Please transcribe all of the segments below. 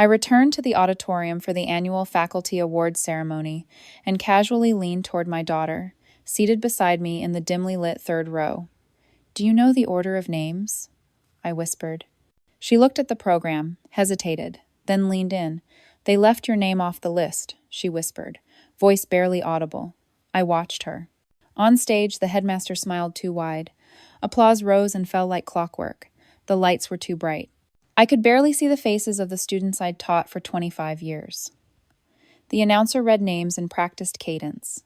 I returned to the auditorium for the annual faculty awards ceremony and casually leaned toward my daughter, seated beside me in the dimly lit third row. "Do you know the order of names?" I whispered. She looked at the program, hesitated, then leaned in. "They left your name off the list," she whispered, voice barely audible. I watched her. On stage, the headmaster smiled too wide. Applause rose and fell like clockwork. The lights were too bright. I could barely see the faces of the students I'd taught for 25 years. The announcer read names in practiced cadence.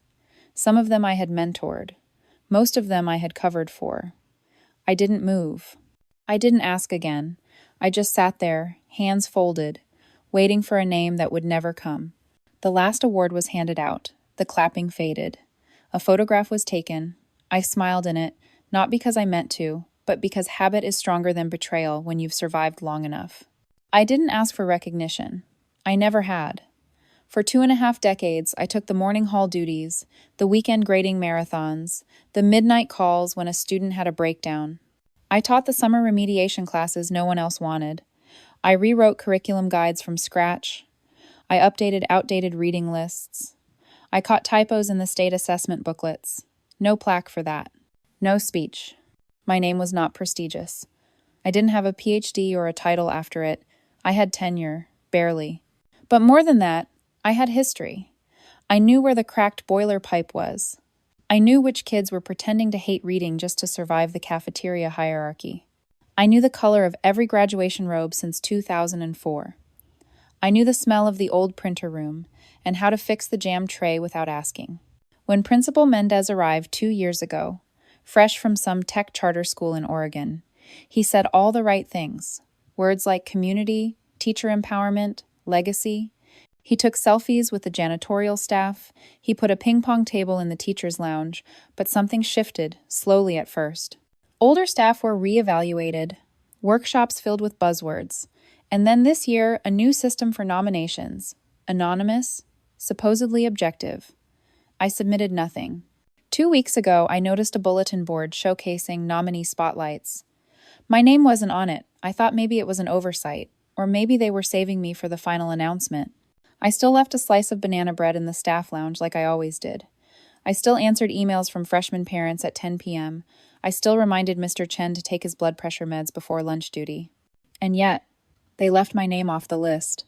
Some of them I had mentored. Most of them I had covered for. I didn't move. I didn't ask again. I just sat there, hands folded, waiting for a name that would never come. The last award was handed out. The clapping faded. A photograph was taken. I smiled in it, not because I meant to, but because habit is stronger than betrayal when you've survived long enough. I didn't ask for recognition. I never had. For 2.5 decades, I took the morning hall duties, the weekend grading marathons, the midnight calls when a student had a breakdown. I taught the summer remediation classes no one else wanted. I rewrote curriculum guides from scratch. I updated outdated reading lists. I caught typos in the state assessment booklets. No plaque for that. No speech. My name was not prestigious. I didn't have a PhD or a title after it. I had tenure, barely. But more than that, I had history. I knew where the cracked boiler pipe was. I knew which kids were pretending to hate reading just to survive the cafeteria hierarchy. I knew the color of every graduation robe since 2004. I knew the smell of the old printer room and how to fix the jammed tray without asking. When Principal Mendez arrived 2 years ago, fresh from some tech charter school in Oregon, he said all the right things. Words like community, teacher empowerment, legacy. He took selfies with the janitorial staff. He put a ping pong table in the teacher's lounge, but something shifted, slowly at first. Older staff were reevaluated, workshops filled with buzzwords, and then this year, a new system for nominations. Anonymous, supposedly objective. I submitted nothing. 2 weeks ago, I noticed a bulletin board showcasing nominee spotlights. My name wasn't on it. I thought maybe it was an oversight, or maybe they were saving me for the final announcement. I still left a slice of banana bread in the staff lounge like I always did. I still answered emails from freshman parents at 10 p.m. I still reminded Mr. Chen to take his blood pressure meds before lunch duty. And yet, they left my name off the list.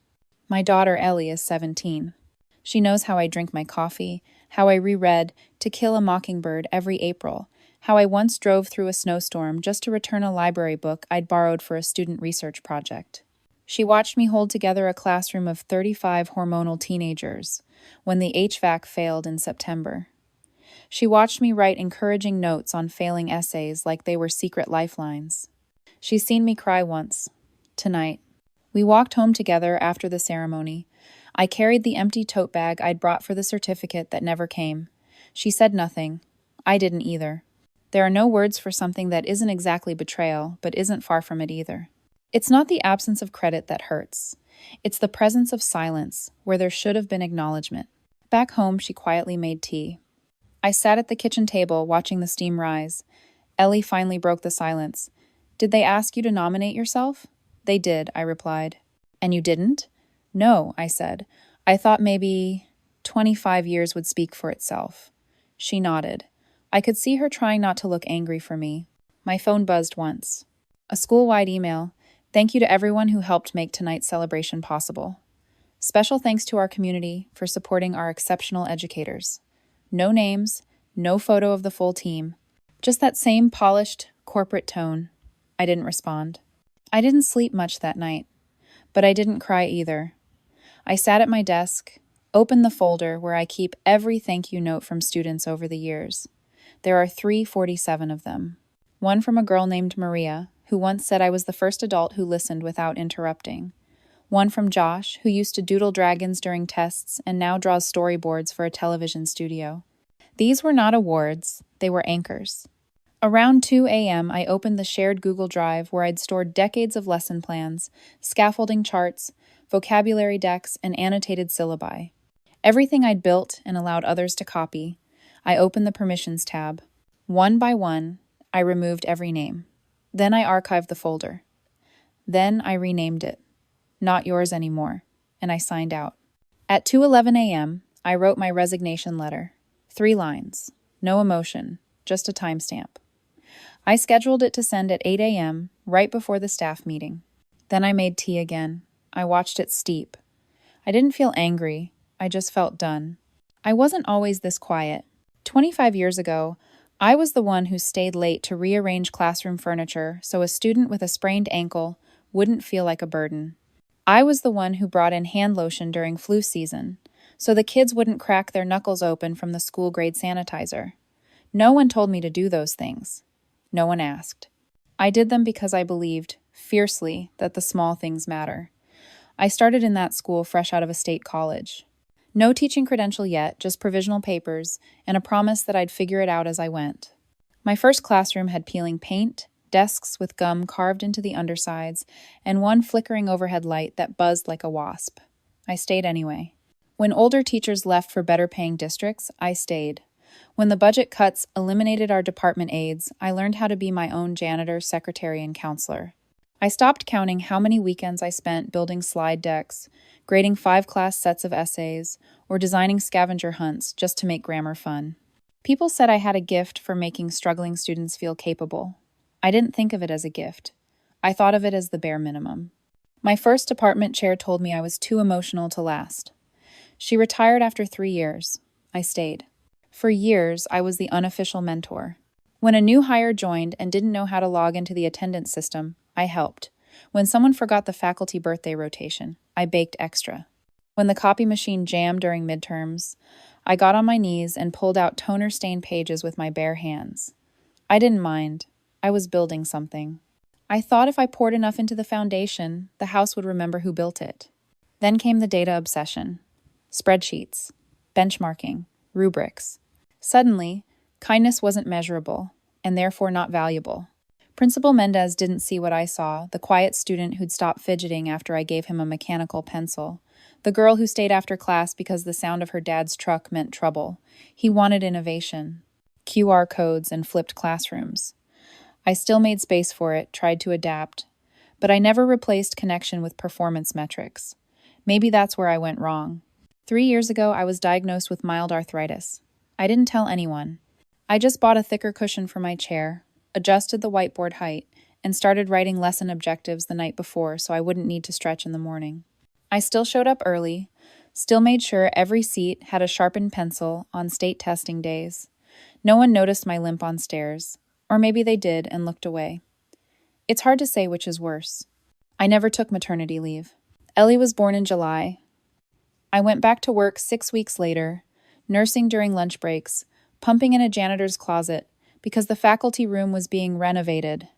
My daughter Ellie is 17. She knows how I drink my coffee, how I reread To Kill a Mockingbird every April, how I once drove through a snowstorm just to return a library book I'd borrowed for a student research project. She watched me hold together a classroom of 35 hormonal teenagers when the HVAC failed in September. She watched me write encouraging notes on failing essays like they were secret lifelines. She's seen me cry once, tonight. We walked home together after the ceremony. I carried the empty tote bag I'd brought for the certificate that never came. She said nothing. I didn't either. There are no words for something that isn't exactly betrayal, but isn't far from it either. It's not the absence of credit that hurts. It's the presence of silence, where there should have been acknowledgement. Back home, she quietly made tea. I sat at the kitchen table, watching the steam rise. Ellie finally broke the silence. "Did they ask you to nominate yourself?" "They did," I replied. "And you didn't?" "No," I said. "I thought maybe 25 years would speak for itself." She nodded. I could see her trying not to look angry for me. My phone buzzed once. A school-wide email. "Thank you to everyone who helped make tonight's celebration possible. Special thanks to our community for supporting our exceptional educators." No names, no photo of the full team. Just that same polished, corporate tone. I didn't respond. I didn't sleep much that night, but I didn't cry either. I sat at my desk, opened the folder where I keep every thank you note from students over the years. There are 347 of them. One from a girl named Maria, who once said I was the first adult who listened without interrupting. One from Josh, who used to doodle dragons during tests and now draws storyboards for a television studio. These were not awards, they were anchors. Around 2 a.m., I opened the shared Google Drive where I'd stored decades of lesson plans, scaffolding charts, vocabulary decks, and annotated syllabi. Everything I'd built and allowed others to copy. I opened the Permissions tab. One by one, I removed every name. Then I archived the folder. Then I renamed it. not yours anymore, and I signed out. At 2:11 a.m., I wrote my resignation letter. 3 lines. No emotion, just a timestamp. I scheduled it to send at 8 a.m., right before the staff meeting. Then I made tea again. I watched it steep. I didn't feel angry, I just felt done. I wasn't always this quiet. 25 years ago, I was the one who stayed late to rearrange classroom furniture so a student with a sprained ankle wouldn't feel like a burden. I was the one who brought in hand lotion during flu season, so the kids wouldn't crack their knuckles open from the school-grade sanitizer. No one told me to do those things. No one asked. I did them because I believed, fiercely, that the small things matter. I started in that school fresh out of a state college. No teaching credential yet, just provisional papers, and a promise that I'd figure it out as I went. My first classroom had peeling paint, desks with gum carved into the undersides, and one flickering overhead light that buzzed like a wasp. I stayed anyway. When older teachers left for better-paying districts, I stayed. When the budget cuts eliminated our department aides, I learned how to be my own janitor, secretary, and counselor. I stopped counting how many weekends I spent building slide decks, grading 5-class sets of essays, or designing scavenger hunts just to make grammar fun. People said I had a gift for making struggling students feel capable. I didn't think of it as a gift. I thought of it as the bare minimum. My first department chair told me I was too emotional to last. She retired after 3 years. I stayed. For years, I was the unofficial mentor. When a new hire joined and didn't know how to log into the attendance system, I helped. When someone forgot the faculty birthday rotation, I baked extra. When the copy machine jammed during midterms, I got on my knees and pulled out toner-stained pages with my bare hands. I didn't mind. I was building something. I thought if I poured enough into the foundation, the house would remember who built it. Then came the data obsession. Spreadsheets, benchmarking, rubrics. Suddenly, kindness wasn't measurable, and therefore not valuable. Principal Mendez didn't see what I saw, the quiet student who'd stop fidgeting after I gave him a mechanical pencil, the girl who stayed after class because the sound of her dad's truck meant trouble. He wanted innovation, QR codes and flipped classrooms. I still made space for it, tried to adapt, but I never replaced connection with performance metrics. Maybe that's where I went wrong. 3 years ago, I was diagnosed with mild arthritis. I didn't tell anyone. I just bought a thicker cushion for my chair, adjusted the whiteboard height, and started writing lesson objectives the night before so I wouldn't need to stretch in the morning. I still showed up early, still made sure every seat had a sharpened pencil on state testing days. No one noticed my limp on stairs, or maybe they did and looked away. It's hard to say which is worse. I never took maternity leave. Ellie was born in July. I went back to work 6 weeks later, nursing during lunch breaks, pumping in a janitor's closet, because the faculty room was being renovated.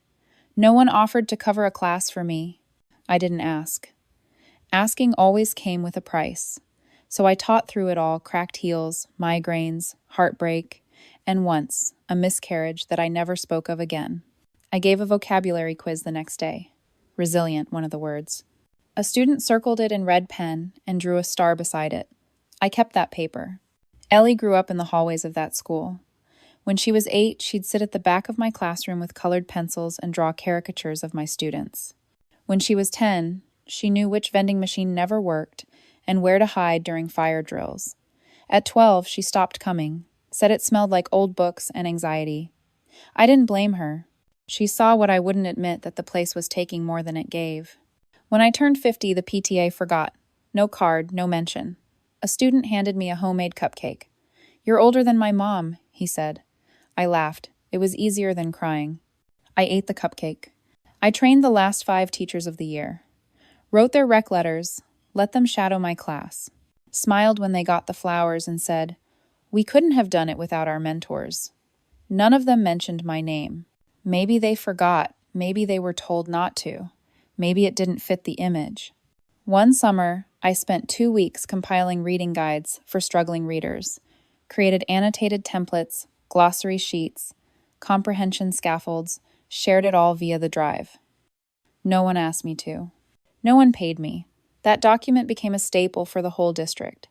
No one offered to cover a class for me. I didn't ask. Asking always came with a price. So I taught through it all, cracked heels, migraines, heartbreak, and once, a miscarriage that I never spoke of again. I gave a vocabulary quiz the next day. Resilient, one of the words. A student circled it in red pen and drew a star beside it. I kept that paper. Ellie grew up in the hallways of that school. When she was 8, she'd sit at the back of my classroom with colored pencils and draw caricatures of my students. When she was 10, she knew which vending machine never worked and where to hide during fire drills. At 12, she stopped coming, said it smelled like old books and anxiety. I didn't blame her. She saw what I wouldn't admit, that the place was taking more than it gave. When I turned 50, the PTA forgot. No card, no mention. A student handed me a homemade cupcake. "You're older than my mom," he said. I laughed. It was easier than crying. I ate the cupcake. I trained the last 5 teachers of the year. Wrote their rec letters, let them shadow my class. Smiled when they got the flowers and said, "We couldn't have done it without our mentors." None of them mentioned my name. Maybe they forgot. Maybe they were told not to. Maybe it didn't fit the image. One summer, I spent 2 weeks compiling reading guides for struggling readers, created annotated templates, glossary sheets, comprehension scaffolds, shared it all via the drive. No one asked me to. No one paid me. That document became a staple for the whole district.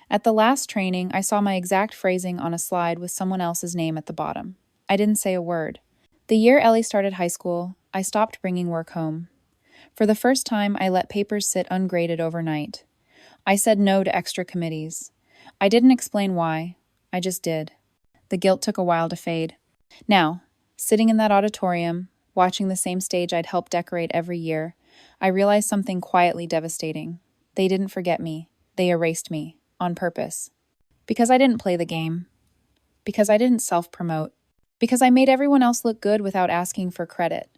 At the last training, I saw my exact phrasing on a slide with someone else's name at the bottom. I didn't say a word. The year Ellie started high school, I stopped bringing work home. For the first time, I let papers sit ungraded overnight. I said no to extra committees. I didn't explain why. I just did. The guilt took a while to fade. Now, sitting in that auditorium, watching the same stage I'd helped decorate every year, I realized something quietly devastating. They didn't forget me. They erased me, on purpose. Because I didn't play the game. Because I didn't self-promote. Because I made everyone else look good without asking for credit.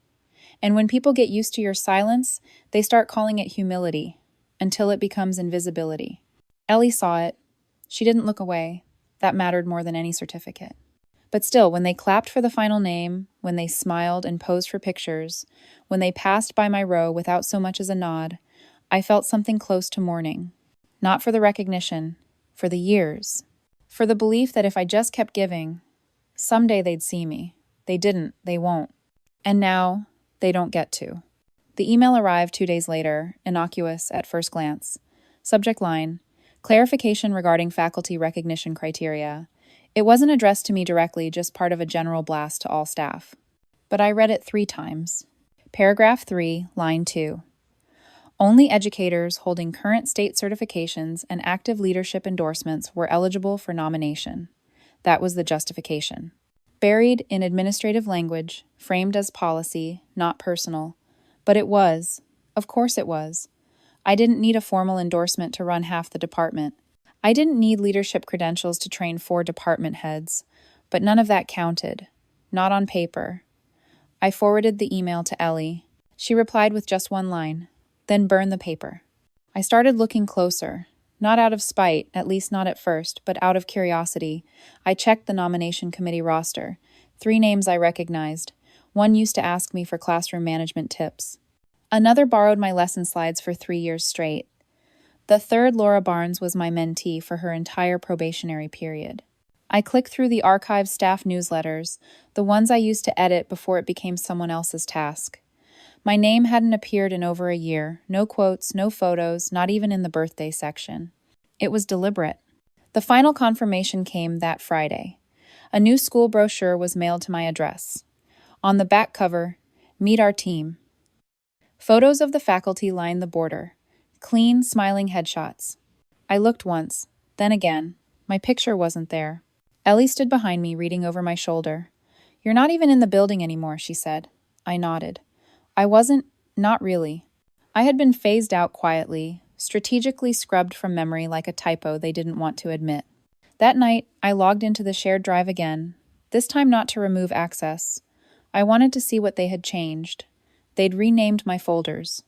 And when people get used to your silence, they start calling it humility, until it becomes invisibility. Ellie saw it. She didn't look away. That mattered more than any certificate. But still, when they clapped for the final name, when they smiled and posed for pictures, when they passed by my row without so much as a nod, I felt something close to mourning. Not for the recognition, for the years. For the belief that if I just kept giving, someday they'd see me. They didn't, they won't. And now, they don't get to. The email arrived 2 days later, innocuous at first glance. Subject line, clarification regarding faculty recognition criteria. It wasn't addressed to me directly, just part of a general blast to all staff. But I read it 3 times. Paragraph 3, line 2. Only educators holding current state certifications and active leadership endorsements were eligible for nomination. That was the justification. Buried in administrative language, framed as policy, not personal. But it was. Of course it was. I didn't need a formal endorsement to run half the department. I didn't need leadership credentials to train 4 department heads. But none of that counted. Not on paper. I forwarded the email to Ellie. She replied with just 1 line. Then burn the paper. I started looking closer. Not out of spite, at least not at first, but out of curiosity. I checked the nomination committee roster. 3 names I recognized. One used to ask me for classroom management tips. Another borrowed my lesson slides for 3 years straight. The third, Laura Barnes, was my mentee for her entire probationary period. I clicked through the archive staff newsletters, the ones I used to edit before it became someone else's task. My name hadn't appeared in over a year. No quotes, no photos, not even in the birthday section. It was deliberate. The final confirmation came that Friday. A new school brochure was mailed to my address. On the back cover, meet our team. Photos of the faculty lined the border. Clean, smiling headshots. I looked once, then again. My picture wasn't there. Ellie stood behind me, reading over my shoulder. "You're not even in the building anymore," she said. I nodded. I wasn't, not really. I had been phased out quietly, strategically scrubbed from memory like a typo they didn't want to admit. That night, I logged into the shared drive again, this time not to remove access. I wanted to see what they had changed. They'd renamed my folders.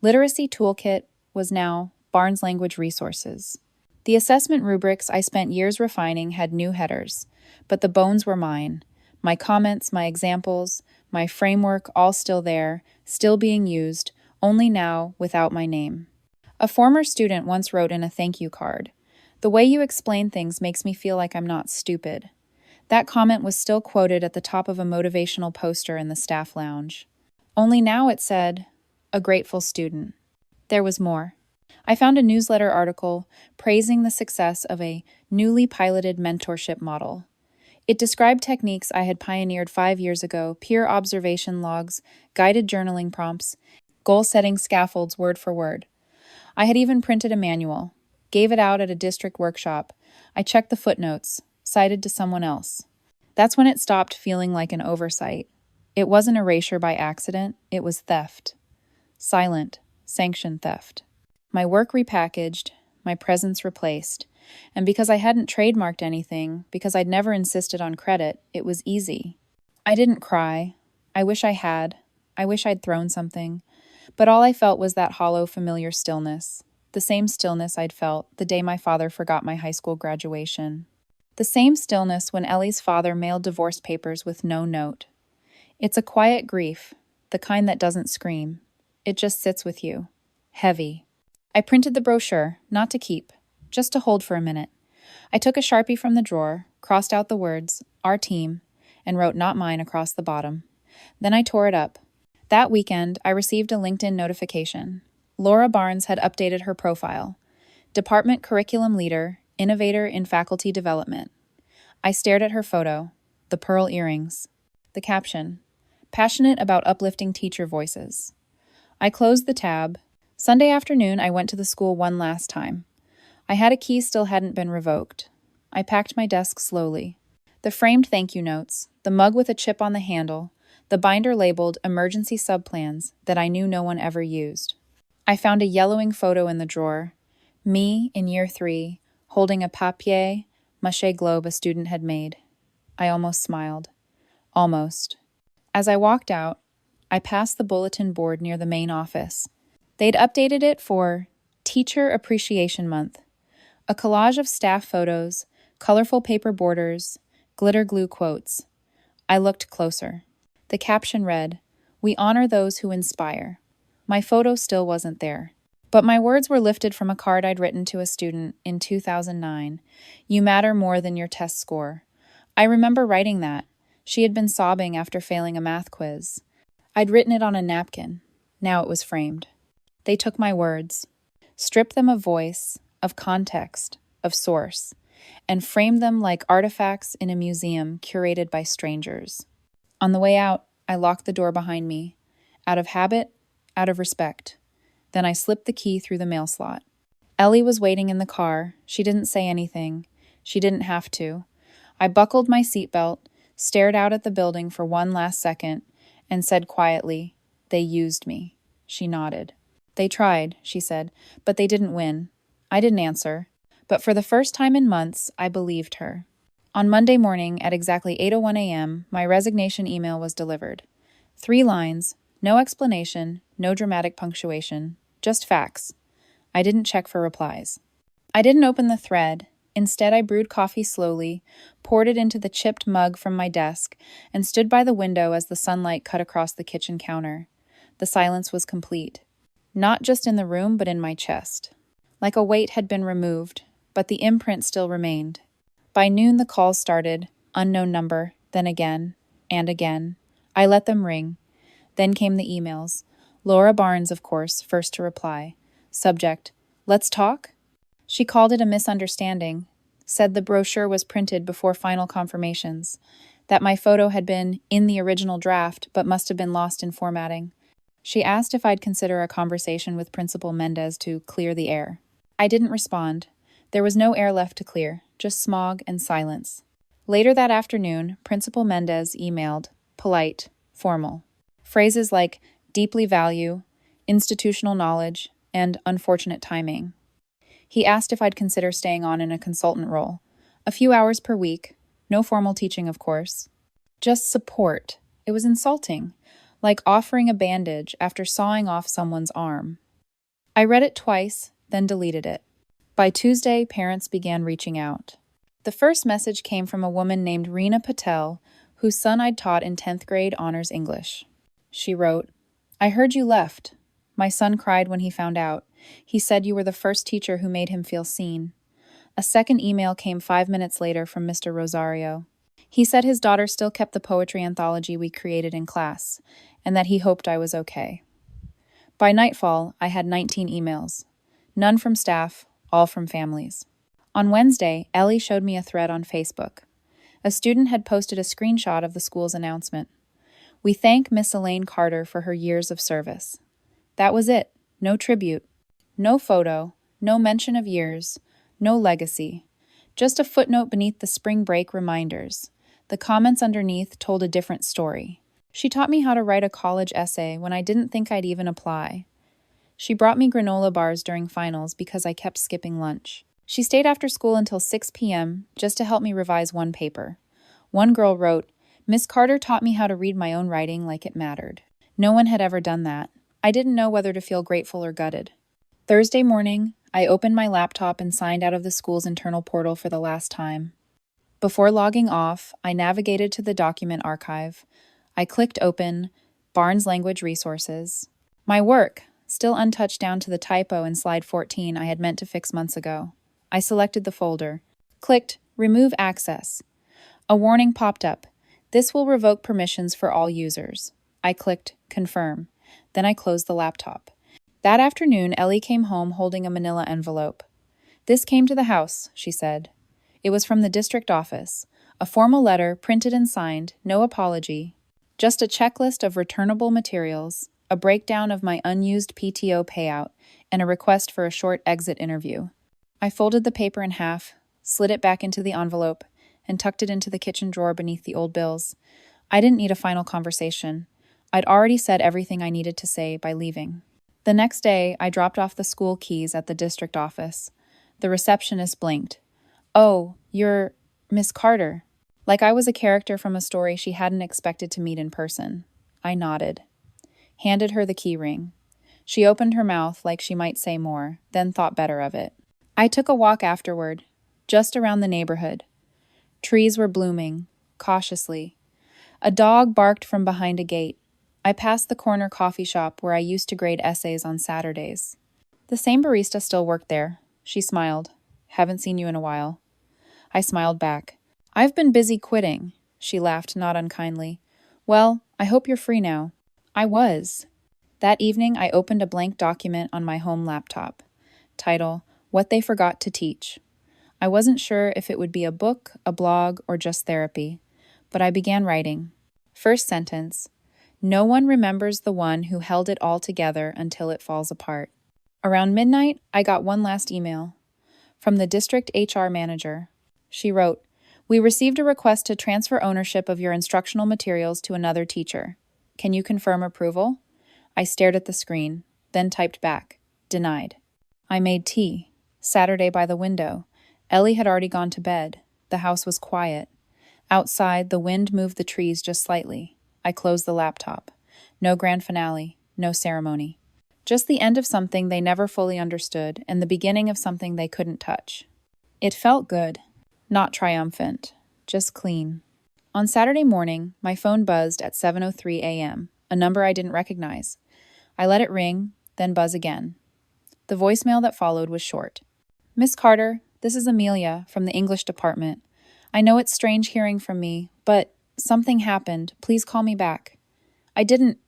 Literacy Toolkit was now Barnes Language Resources. The assessment rubrics I spent years refining had new headers, but the bones were mine. My comments, my examples, my framework, all still there, still being used, only now without my name. A former student once wrote in a thank you card, "The way you explain things makes me feel like I'm not stupid." That comment was still quoted at the top of a motivational poster in the staff lounge. Only now it said, "A grateful student." There was more. I found a newsletter article praising the success of a newly piloted mentorship model. It described techniques I had pioneered 5 years ago, peer observation logs, guided journaling prompts, goal-setting scaffolds word for word. I had even printed a manual, gave it out at a district workshop. I checked the footnotes, cited to someone else. That's when it stopped feeling like an oversight. It wasn't erasure by accident, it was theft. Silent, sanctioned theft. My work repackaged, my presence replaced. And because I hadn't trademarked anything, because I'd never insisted on credit, it was easy. I didn't cry. I wish I had. I wish I'd thrown something. But all I felt was that hollow, familiar stillness. The same stillness I'd felt the day my father forgot my high school graduation. The same stillness when Ellie's father mailed divorce papers with no note. It's a quiet grief, the kind that doesn't scream. It just sits with you. Heavy. I printed the brochure, not to keep, just to hold for a minute. I took a Sharpie from the drawer, crossed out the words, "Our team," and wrote "not mine" across the bottom. Then I tore it up. That weekend, I received a LinkedIn notification. Laura Barnes had updated her profile. Department Curriculum Leader, Innovator in Faculty Development. I stared at her photo, the pearl earrings. The caption, "Passionate about uplifting teacher voices." I closed the tab. Sunday afternoon, I went to the school one last time. I had a key still hadn't been revoked. I packed my desk slowly. The framed thank you notes, the mug with a chip on the handle, the binder labeled emergency subplans that I knew no one ever used. I found a yellowing photo in the drawer. Me, in year 3, holding a papier-mâché globe a student had made. I almost smiled. Almost. As I walked out, I passed the bulletin board near the main office. They'd updated it for Teacher Appreciation Month. A collage of staff photos, colorful paper borders, glitter glue quotes. I looked closer. The caption read, "We honor those who inspire." My photo still wasn't there. But my words were lifted from a card I'd written to a student in 2009. "You matter more than your test score." I remember writing that. She had been sobbing after failing a math quiz. I'd written it on a napkin. Now it was framed. They took my words, stripped them of voice, of context, of source, and framed them like artifacts in a museum curated by strangers. On the way out, I locked the door behind me, out of habit, out of respect. Then I slipped the key through the mail slot. Ellie was waiting in the car. She didn't say anything. She didn't have to. I buckled my seatbelt, stared out at the building for one last second, and said quietly, "They used me." She nodded. "They tried," she said, "but they didn't win." I didn't answer, but for the first time in months, I believed her. On Monday morning at exactly 8:01 a.m., my resignation email was delivered. 3 lines, no explanation, no dramatic punctuation, just facts. I didn't check for replies. I didn't open the thread. Instead, I brewed coffee slowly, poured it into the chipped mug from my desk, and stood by the window as the sunlight cut across the kitchen counter. The silence was complete. Not just in the room, but in my chest. Like a weight had been removed, but the imprint still remained. By noon, the calls started, unknown number, then again, and again. I let them ring. Then came the emails. Laura Barnes, of course, first to reply. Subject, "Let's talk?" She called it a misunderstanding, said the brochure was printed before final confirmations, that my photo had been in the original draft but must have been lost in formatting. She asked if I'd consider a conversation with Principal Mendez to clear the air. I didn't respond. There was no air left to clear, just smog and silence. Later that afternoon, Principal Mendez emailed, polite, formal. Phrases like deeply value, institutional knowledge, and unfortunate timing. He asked if I'd consider staying on in a consultant role. A few hours per week, no formal teaching, of course. Just support. It was insulting, like offering a bandage after sawing off someone's arm. I read it twice, then deleted it. By Tuesday, parents began reaching out. The first message came from a woman named Reena Patel, whose son I'd taught in 10th grade honors English. She wrote, "I heard you left. My son cried when he found out. He said you were the first teacher who made him feel seen." A second email came 5 minutes later from Mr. Rosario. He said his daughter still kept the poetry anthology we created in class, and that he hoped I was okay. By nightfall, I had 19 emails. None from staff, all from families. On Wednesday, Ellie showed me a thread on Facebook. A student had posted a screenshot of the school's announcement. "We thank Miss Elaine Carter for her years of service." That was it. No tribute. No photo. No mention of years. No legacy. Just a footnote beneath the spring break reminders. The comments underneath told a different story. She taught me how to write a college essay when I didn't think I'd even apply. She brought me granola bars during finals because I kept skipping lunch. She stayed after school until 6 p.m. just to help me revise one paper. One girl wrote, "Miss Carter taught me how to read my own writing like it mattered." No one had ever done that. I didn't know whether to feel grateful or gutted. Thursday morning, I opened my laptop and signed out of the school's internal portal for the last time. Before logging off, I navigated to the document archive. I clicked open, Barnes Language Resources. My work, still untouched down to the typo in slide 14 I had meant to fix months ago. I selected the folder. Clicked Remove Access. A warning popped up. This will revoke permissions for all users. I clicked Confirm. Then I closed the laptop. That afternoon, Ellie came home holding a manila envelope. "This came to the house," she said. It was from the district office. A formal letter, printed and signed, no apology. Just a checklist of returnable materials, a breakdown of my unused PTO payout, and a request for a short exit interview. I folded the paper in half, slid it back into the envelope, and tucked it into the kitchen drawer beneath the old bills. I didn't need a final conversation. I'd already said everything I needed to say by leaving. The next day, I dropped off the school keys at the district office. The receptionist blinked. "Oh, you're Miss Carter." Like I was a character from a story she hadn't expected to meet in person. I nodded. Handed her the key ring. She opened her mouth like she might say more, then thought better of it. I took a walk afterward, just around the neighborhood. Trees were blooming, cautiously. A dog barked from behind a gate. I passed the corner coffee shop where I used to grade essays on Saturdays. The same barista still worked there. She smiled. "Haven't seen you in a while." I smiled back. "I've been busy quitting." She laughed, not unkindly. "Well, I hope you're free now." I was. That evening, I opened a blank document on my home laptop. Title, What They Forgot to Teach. I wasn't sure if it would be a book, a blog, or just therapy, but I began writing. First sentence, no one remembers the one who held it all together until it falls apart. Around midnight, I got one last email from the district HR manager. She wrote, "We received a request to transfer ownership of your instructional materials to another teacher. Can you confirm approval?" I stared at the screen, then typed back, "Denied." I made tea. Saturday by the window. Ellie had already gone to bed. The house was quiet. Outside, the wind moved the trees just slightly. I closed the laptop. No grand finale, no ceremony. Just the end of something they never fully understood and the beginning of something they couldn't touch. It felt good. Not triumphant. Just clean. On Saturday morning, my phone buzzed at 7:03 a.m., a number I didn't recognize. I let it ring, then buzz again. The voicemail that followed was short. "Miss Carter, this is Amelia from the English department. I know it's strange hearing from me, but something happened. Please call me back." I didn't.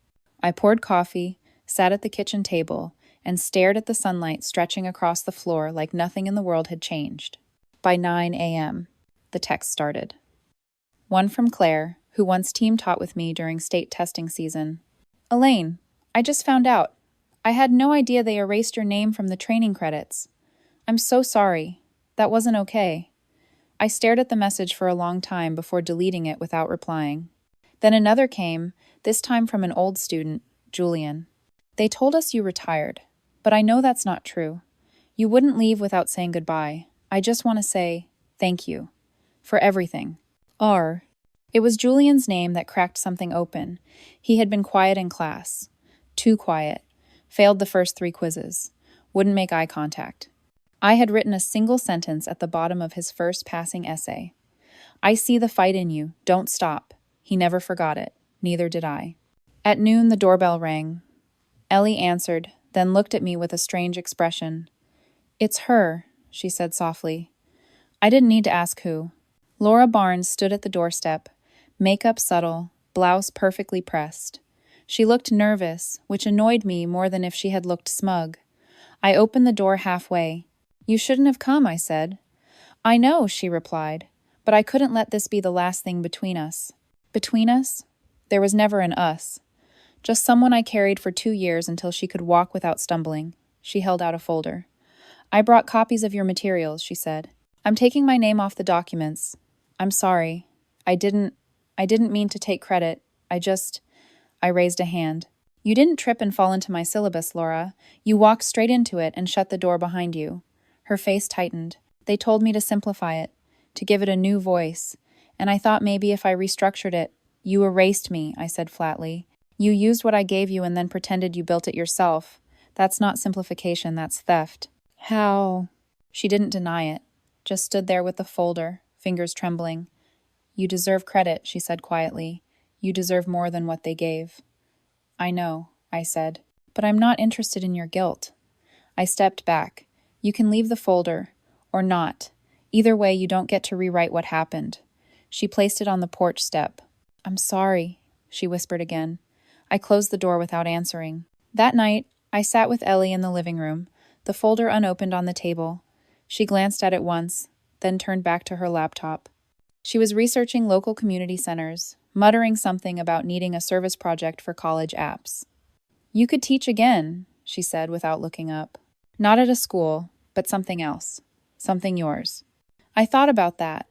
I poured coffee, sat at the kitchen table, and stared at the sunlight stretching across the floor like nothing in the world had changed. By 9 a.m., the text started. One from Claire, who once team taught with me during state testing season. "Elaine, I just found out. I had no idea they erased your name from the training credits. I'm so sorry. That wasn't okay." I stared at the message for a long time before deleting it without replying. Then another came, this time from an old student, Julian. "They told us you retired, but I know that's not true. You wouldn't leave without saying goodbye. I just want to say thank you. For everything. R." It was Julian's name that cracked something open. He had been quiet in class. Too quiet. Failed the first 3 quizzes. Wouldn't make eye contact. I had written a single sentence at the bottom of his first passing essay. "I see the fight in you. Don't stop." He never forgot it. Neither did I. At noon, the doorbell rang. Ellie answered, then looked at me with a strange expression. "It's her," she said softly. I didn't need to ask who. Laura Barnes stood at the doorstep, makeup subtle, blouse perfectly pressed. She looked nervous, which annoyed me more than if she had looked smug. I opened the door halfway. "You shouldn't have come," I said. "I know," she replied, "but I couldn't let this be the last thing between us." Between us? There was never an us. Just someone I carried for 2 years until she could walk without stumbling. She held out a folder. "I brought copies of your materials," she said. "I'm taking my name off the documents. I'm sorry. I didn't mean to take credit. I raised a hand. "You didn't trip and fall into my syllabus, Laura. You walked straight into it and shut the door behind you." Her face tightened. "They told me to simplify it, to give it a new voice, and I thought maybe if I restructured it." "You erased me," I said flatly. "You used what I gave you and then pretended you built it yourself. That's not simplification, that's theft." "How?" She didn't deny it, just stood there with the folder, fingers trembling. "You deserve credit," she said quietly. "You deserve more than what they gave." "I know," I said, "but I'm not interested in your guilt." I stepped back. "You can leave the folder, or not. Either way, you don't get to rewrite what happened." She placed it on the porch step. "I'm sorry," she whispered again. I closed the door without answering. That night, I sat with Ellie in the living room, the folder unopened on the table. She glanced at it once, then turned back to her laptop. She was researching local community centers, muttering something about needing a service project for college apps. You could teach again, she said without looking up. Not at a school, but something else. Something yours. I thought about that.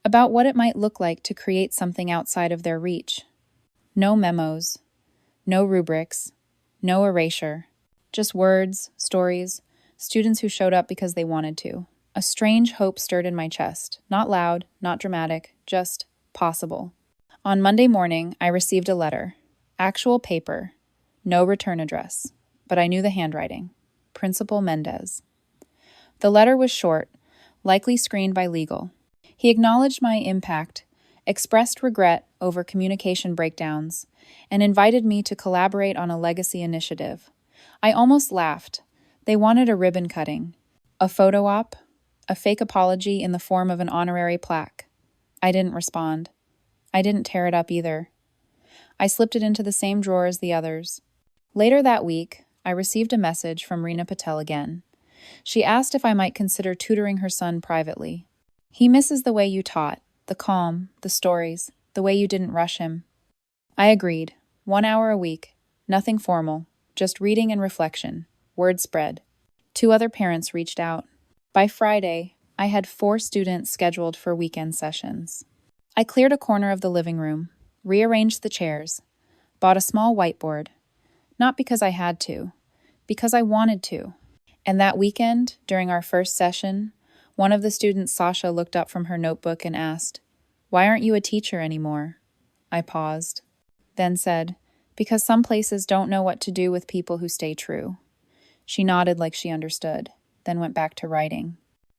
About what it might look like to create something outside of their reach. No memos. No rubrics. No erasure. Just words, stories, students who showed up because they wanted to. A strange hope stirred in my chest. Not loud, not dramatic, just possible. On Monday morning, I received a letter. Actual paper. No return address. But I knew the handwriting. Principal Mendez. The letter was short, likely screened by legal. He acknowledged my impact, expressed regret over communication breakdowns, and invited me to collaborate on a legacy initiative. I almost laughed. They wanted a ribbon cutting, a photo op, a fake apology in the form of an honorary plaque. I didn't respond. I didn't tear it up either. I slipped it into the same drawer as the others. Later that week, I received a message from Reena Patel again. She asked if I might consider tutoring her son privately. He misses the way you taught, the calm, the stories, the way you didn't rush him. I agreed. 1 hour a week. Nothing formal. Just reading and reflection. Word spread. 2 other parents reached out. By Friday, I had 4 students scheduled for weekend sessions. I cleared a corner of the living room, rearranged the chairs, bought a small whiteboard. Not because I had to, because I wanted to. And that weekend, during our first session, one of the students, Sasha, looked up from her notebook and asked, "Why aren't you a teacher anymore?" I paused, then said, "Because some places don't know what to do with people who stay true." She nodded like she understood, then went back to writing.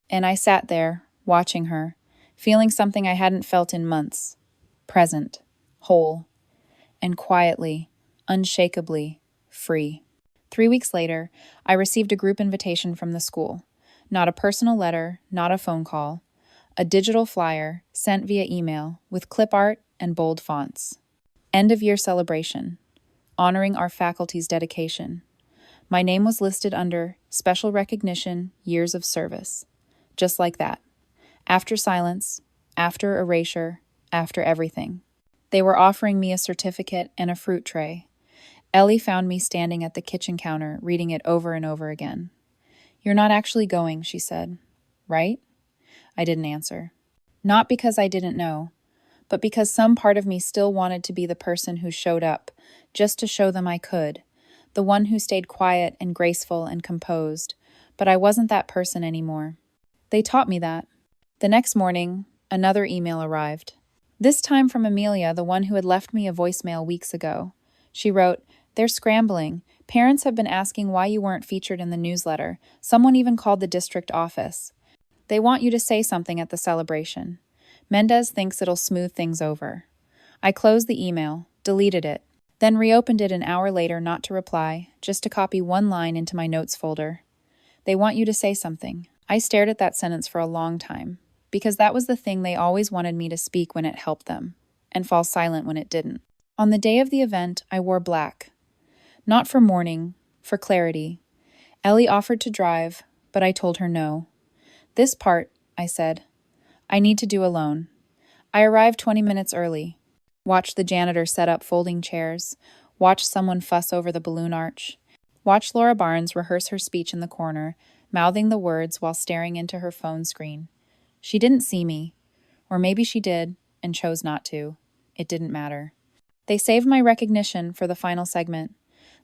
And I sat there, watching her, feeling something I hadn't felt in months. Present, whole, and quietly, unshakably, free. 3 weeks later, I received a group invitation from the school. Not a personal letter, not a phone call. A digital flyer sent via email with clip art and bold fonts. End of year celebration, honoring our faculty's dedication. My name was listed under Special Recognition, Years of Service. Just like that. After silence, after erasure, after everything. They were offering me a certificate and a fruit tray. Ellie found me standing at the kitchen counter, reading it over and over again. "You're not actually going," she said. "Right?" I didn't answer. Not because I didn't know, but because some part of me still wanted to be the person who showed up, just to show them I could, the one who stayed quiet and graceful and composed, but I wasn't that person anymore. They taught me that. The next morning, another email arrived. This time from Amelia, the one who had left me a voicemail weeks ago. She wrote, "They're scrambling. Parents have been asking why you weren't featured in the newsletter. Someone even called the district office. They want you to say something at the celebration. Mendez thinks it'll smooth things over." I closed the email, deleted it, then reopened it an hour later not to reply, just to copy one line into my notes folder. "They want you to say something." I stared at that sentence for a long time, because that was the thing they always wanted me to speak when it helped them, and fall silent when it didn't. On the day of the event, I wore black. Not for mourning, for clarity. Ellie offered to drive, but I told her no. "This part," I said, "I need to do alone." I arrived 20 minutes early. Watched the janitor set up folding chairs. Watched someone fuss over the balloon arch. Watched Laura Barnes rehearse her speech in the corner, mouthing the words while staring into her phone screen. She didn't see me. Or maybe she did, and chose not to. It didn't matter. They saved my recognition for the final segment.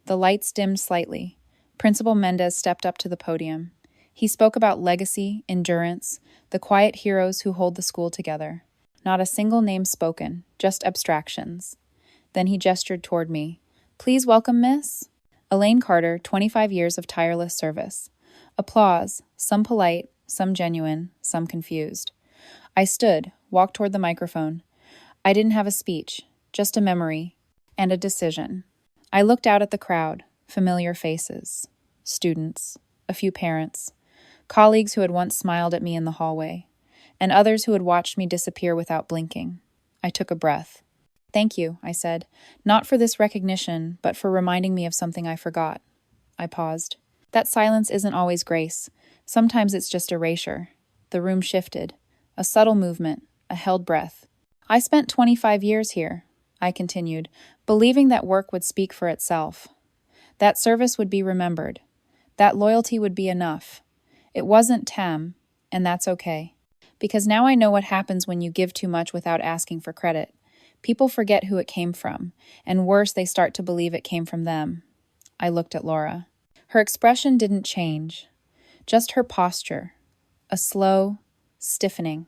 The lights dimmed slightly. Principal Mendez stepped up to the podium. He spoke about legacy, endurance, the quiet heroes who hold the school together. Not a single name spoken, just abstractions. Then he gestured toward me. "Please welcome Miss Elaine Carter, 25 years of tireless service." Applause, some polite, some genuine, some confused. I stood, walked toward the microphone. I didn't have a speech, just a memory, and a decision. I looked out at the crowd, familiar faces, students, a few parents, colleagues who had once smiled at me in the hallway, and others who had watched me disappear without blinking. I took a breath. "Thank you," I said, "not for this recognition, but for reminding me of something I forgot." I paused. That silence isn't always grace. Sometimes it's just erasure. The room shifted. A subtle movement, a held breath. "I spent 25 years here," I continued, believing that work would speak for itself. That service would be remembered. That loyalty would be enough. It wasn't Tam, and that's okay. Because now I know what happens when you give too much without asking for credit. People forget who it came from, and worse, they start to believe it came from them. I looked at Laura. Her expression didn't change, just her posture, a slow stiffening.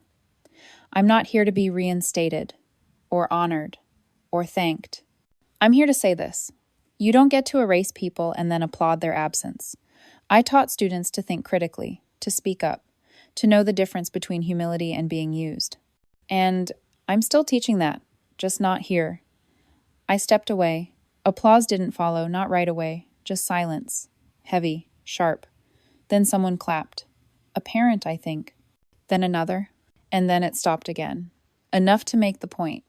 I'm not here to be reinstated, or honored, or thanked. I'm here to say this. You don't get to erase people and then applaud their absence. I taught students to think critically, to speak up, to know the difference between humility and being used. And I'm still teaching that, just not here. I stepped away. Applause didn't follow, not right away, just silence. Heavy, sharp. Then someone clapped. A parent, I think. Then another. And then it stopped again. Enough to make the point.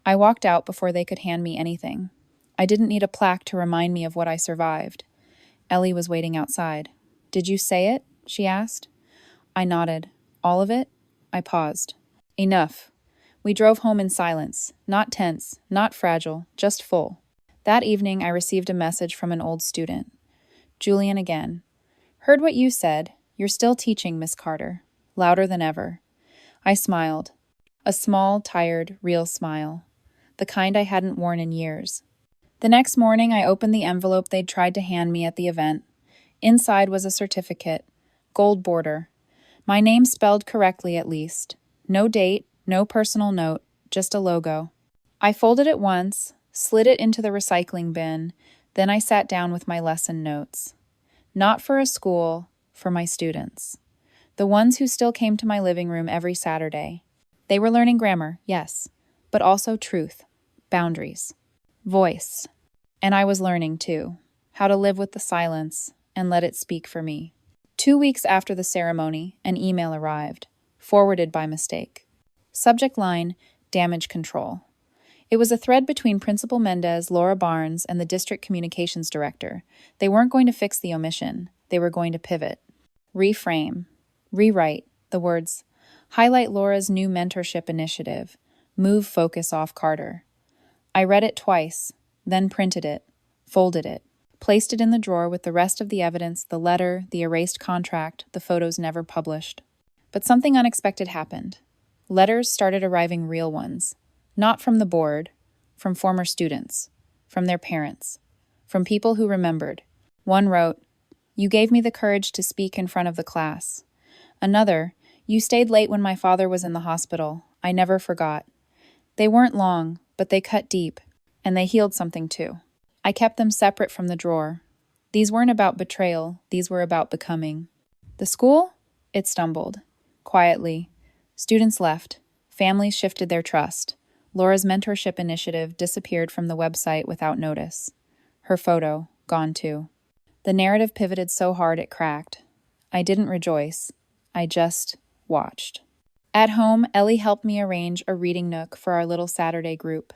I walked out before they could hand me anything. I didn't need a plaque to remind me of what I survived. Ellie was waiting outside. Did you say it? She asked. I nodded. All of it? I paused. Enough. We drove home in silence, not tense, not fragile, just full. That evening I received a message from an old student. Julian again. Heard what you said. You're still teaching, Miss Carter. Louder than ever. I smiled. A small, tired, real smile. The kind I hadn't worn in years. The next morning I opened the envelope they'd tried to hand me at the event. Inside was a certificate. Gold border. My name spelled correctly at least. No date, no personal note, just a logo. I folded it once, slid it into the recycling bin, then I sat down with my lesson notes. Not for a school, for my students. The ones who still came to my living room every Saturday. They were learning grammar, yes, but also truth, boundaries, voice. And I was learning, too, how to live with the silence and let it speak for me. 2 weeks after the ceremony, an email arrived, forwarded by mistake. Subject line, damage control. It was a thread between Principal Mendez, Laura Barnes, and the district communications director. They weren't going to fix the omission. They were going to pivot. Reframe. Rewrite. The words, highlight Laura's new mentorship initiative. Move focus off Carter. I read it twice, then printed it, folded it, placed it in the drawer with the rest of the evidence, the letter, the erased contract, the photos never published. But something unexpected happened. Letters started arriving, real ones. Not from the board, from former students, from their parents, from people who remembered. One wrote, "You gave me the courage to speak in front of the class." Another, "You stayed late when my father was in the hospital. I never forgot." They weren't long, but they cut deep, and they healed something too. I kept them separate from the drawer. These weren't about betrayal, these were about becoming. The school? It stumbled. Quietly. Students left. Families shifted their trust. Laura's mentorship initiative disappeared from the website without notice. Her photo, gone too. The narrative pivoted so hard it cracked. I didn't rejoice. I just watched. At home, Ellie helped me arrange a reading nook for our little Saturday group.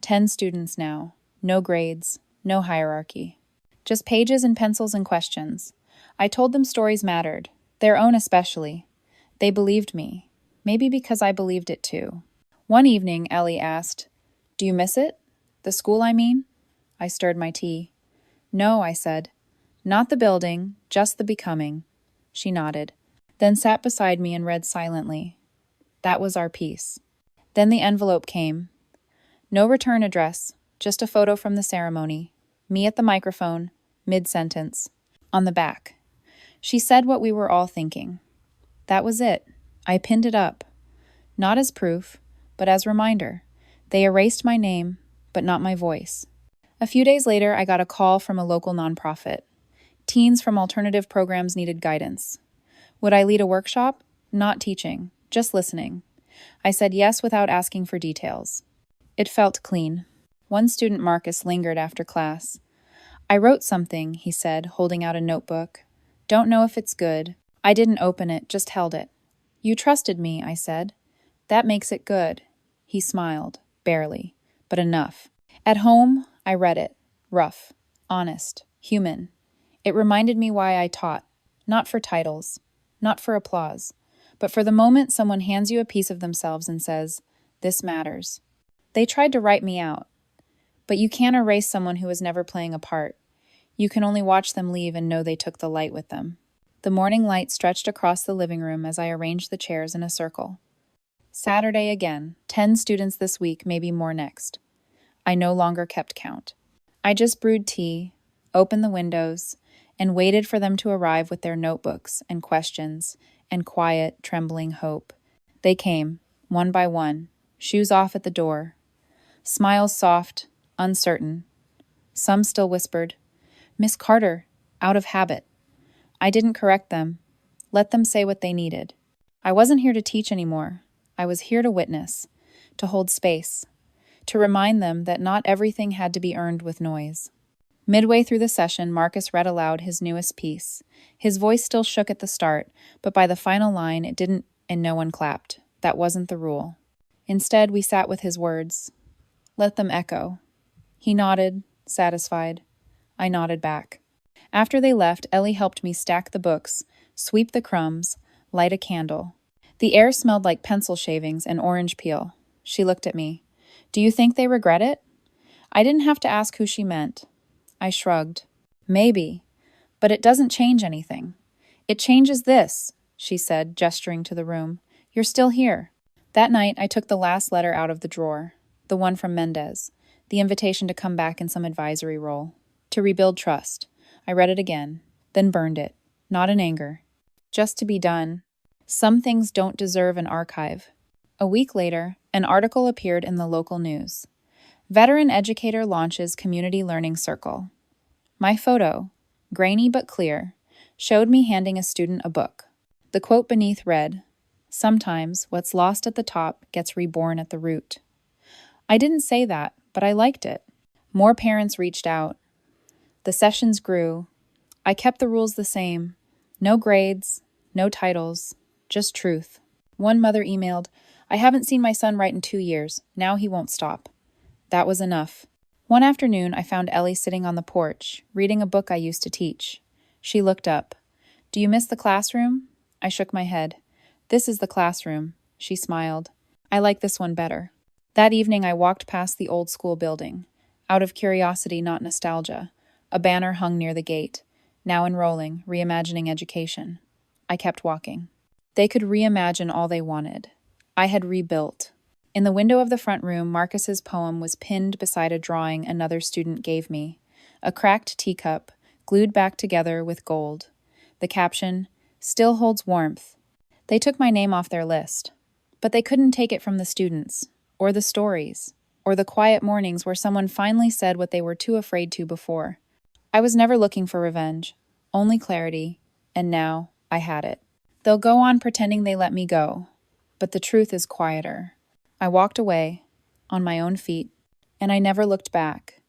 10 students now. No grades, no hierarchy. Just pages and pencils and questions. I told them stories mattered, their own especially. They believed me, maybe because I believed it too. One evening, Ellie asked, "Do you miss it? The school, I mean?" I stirred my tea. "No," I said. "Not the building, just the becoming." She nodded, then sat beside me and read silently. That was our piece. Then the envelope came. No return address, just a photo from the ceremony. Me at the microphone, mid-sentence. On the back. She said what we were all thinking. That was it. I pinned it up. Not as proof, but as reminder. They erased my name, but not my voice. A few days later, I got a call from a local nonprofit. Teens from alternative programs needed guidance. Would I lead a workshop? Not teaching, just listening. I said yes without asking for details. It felt clean. One student, Marcus, lingered after class. "I wrote something," he said, holding out a notebook. "Don't know if it's good. I didn't open it, just held it." "You trusted me," I said. "That makes it good." He smiled, barely, but enough. At home, I read it. Rough, honest, human. It reminded me why I taught. Not for titles, not for applause, but for the moment someone hands you a piece of themselves and says, "This matters." They tried to write me out. But you can't erase someone who was never playing a part. You can only watch them leave and know they took the light with them. The morning light stretched across the living room as I arranged the chairs in a circle. Saturday again, 10 students this week, maybe more next. I no longer kept count. I just brewed tea, opened the windows, and waited for them to arrive with their notebooks and questions and quiet, trembling hope. They came, one by one, shoes off at the door, smiles soft, uncertain. Some still whispered, "Miss Carter," out of habit. I didn't correct them, let them say what they needed. I wasn't here to teach anymore. I was here to witness, to hold space, to remind them that not everything had to be earned with noise. Midway through the session, Marcus read aloud his newest piece. His voice still shook at the start, but by the final line it didn't, and no one clapped. That wasn't the rule. Instead, we sat with his words. Let them echo. He nodded, satisfied. I nodded back. After they left, Ellie helped me stack the books, sweep the crumbs, light a candle. The air smelled like pencil shavings and orange peel. She looked at me. Do you think they regret it? I didn't have to ask who she meant. I shrugged. Maybe, but it doesn't change anything. It changes this, she said, gesturing to the room. You're still here. That night, I took the last letter out of the drawer, the one from Mendez, the invitation to come back in some advisory role, to rebuild trust. I read it again, then burned it, not in anger, just to be done. Some things don't deserve an archive. A week later, an article appeared in the local news. Veteran educator launches community learning circle. My photo, grainy but clear, showed me handing a student a book. The quote beneath read, "Sometimes what's lost at the top gets reborn at the root." I didn't say that, but I liked it. More parents reached out. The sessions grew. I kept the rules the same. No grades, no titles, just truth. One mother emailed, "I haven't seen my son write in 2 years. Now he won't stop." That was enough. One afternoon, I found Ellie sitting on the porch, reading a book I used to teach. She looked up. "Do you miss the classroom?" I shook my head. "This is the classroom," she smiled. "I like this one better." That evening, I walked past the old school building. Out of curiosity, not nostalgia. A banner hung near the gate. Now enrolling, reimagining education. I kept walking. They could reimagine all they wanted. I had rebuilt. In the window of the front room, Marcus's poem was pinned beside a drawing another student gave me. A cracked teacup, glued back together with gold. The caption, "Still holds warmth." They took my name off their list. But they couldn't take it from the students, or the stories, or the quiet mornings where someone finally said what they were too afraid to before. I was never looking for revenge, only clarity, and now I had it. They'll go on pretending they let me go, but the truth is quieter. I walked away, on my own feet, and I never looked back.